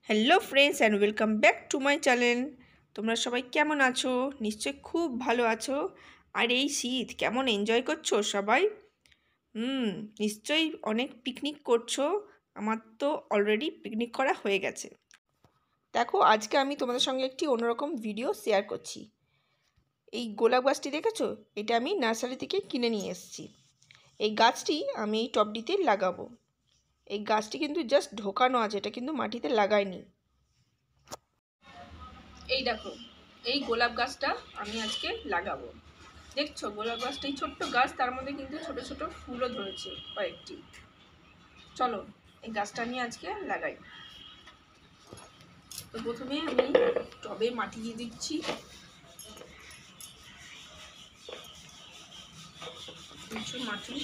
Hello friends and welcome back to my channel. তোমরা সবাই কেমন আছো? নিশ্চয়ই খুব ভালো আছো। আর এই শীত কেমন এনজয় করছো সবাই? নিশ্চয়ই অনেক পিকনিক করছো। আমার তো অলরেডি পিকনিক করা হয়ে গেছে। দেখো, আজকে আমি তোমাদের সঙ্গে একটি অন্যরকম ভিডিও শেয়ার করছি। এই গোলাপ গাছটি দেখেছো? এটা আমি নার্সারি থেকে কিনে নিয়ে এসেছি। এই গাছটি আমি এই টবটিতে লাগাবো। এই গাছটি কিন্তু জাস্ট ঢোকানো আছে, এটা কিন্তু মাটিতে লাগাইনি। এই দেখো, এই গোলাপ গাছটা আমি আজকে লাগাবো। দেখছো গোলাপ গাছটা এই ছোট্ট গাছ, তার মধ্যে কিন্তু ছোট ছোট ফুলও ধরেছে কয়েকটি। চলো এই গাছটা আমি আজকে লাগাই। তো প্রথমে আমি টবে মাটি দিয়ে দিচ্ছি। কিছু মাটি,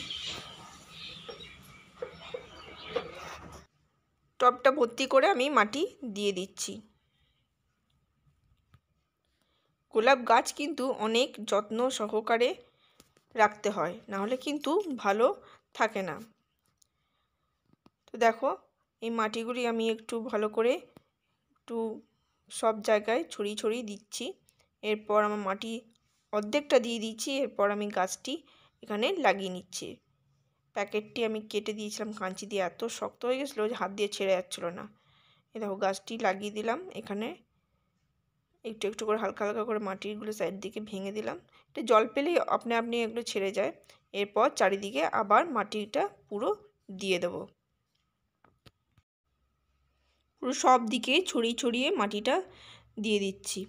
টবটা ভর্তি করে আমি মাটি দিয়ে দিচ্ছি। গোলাপ গাছ কিন্তু অনেক যত্ন সহকারে রাখতে হয়, নাহলে কিন্তু ভালো থাকে না। তো দেখো, এই মাটিগুলি আমি একটু ভালো করে একটু সব জায়গায় ছড়িয়ে ছড়িয়ে দিচ্ছি। এরপর আমার মাটি অর্ধেকটা দিয়ে দিচ্ছি। এরপর আমি গাছটি এখানে লাগিয়ে নিচ্ছি। প্যাকেটটি আমি কেটে দিয়েছিলাম কাঁচি দিয়ে, এত শক্ত হয়ে গেছিলো যে হাত দিয়ে ছেড়ে যাচ্ছিলো না। এই দেখো গাছটি লাগিয়ে দিলাম। এখানে একটু একটু করে হালকা হালকা করে মাটিগুলো সাইড দিকে ভেঙে দিলাম। একটু জল পেলেই আপনি এগুলো ছেড়ে যায়। এরপর চারিদিকে আবার মাটিটা পুরো দিয়ে দেবো। পুরো সব দিকে ছড়িয়ে ছড়িয়ে মাটিটা দিয়ে দিচ্ছি।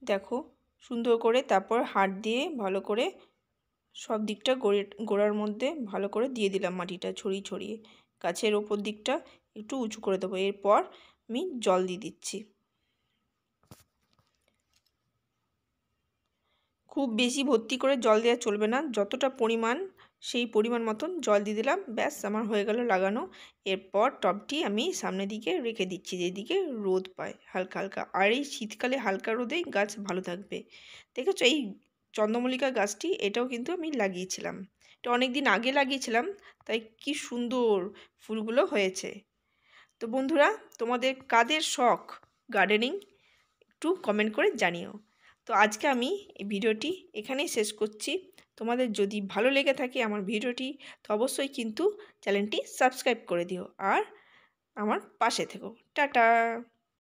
দেখো সুন্দর করে, তারপর হাত দিয়ে ভালো করে সব দিকটা গোড়ার মধ্যে ভালো করে দিয়ে দিলাম মাটিটা ছড়িয়ে ছড়িয়ে। গাছের ওপর দিকটা একটু উঁচু করে দেবো। এরপর আমি জল দিয়ে দিচ্ছি। খুব বেশি ভর্তি করে জল দেওয়া চলবে না, যতটা পরিমাণ সেই পরিমাণ মতন জল দিয়ে দিলাম। ব্যাস, আমার হয়ে গেল লাগানো। এরপর টবটি আমি সামনের দিকে রেখে দিচ্ছি, যেদিকে রোদ পায় হালকা হালকা। আর এই শীতকালে হালকা রোদেই গাছ ভালো থাকবে। দেখেছো এই চন্দ্রমল্লিকা গাছটি, এটাও কিন্তু আমি লাগিয়েছিলাম। এটা অনেক দিন আগে লাগিয়েছিলাম, তাই কি সুন্দর ফুলগুলো হয়েছে। তো বন্ধুরা, তোমাদের কাদের শখ গার্ডেনিং একটু কমেন্ট করে জানিও। তো আজকে আমি এই ভিডিওটি এখানেই শেষ করছি। তোমাদের যদি ভালো লেগে থাকে আমার ভিডিওটি, তো অবশ্যই কিন্তু চ্যানেলটি সাবস্ক্রাইব করে দিও আর আমার পাশে থেকো। টাটা।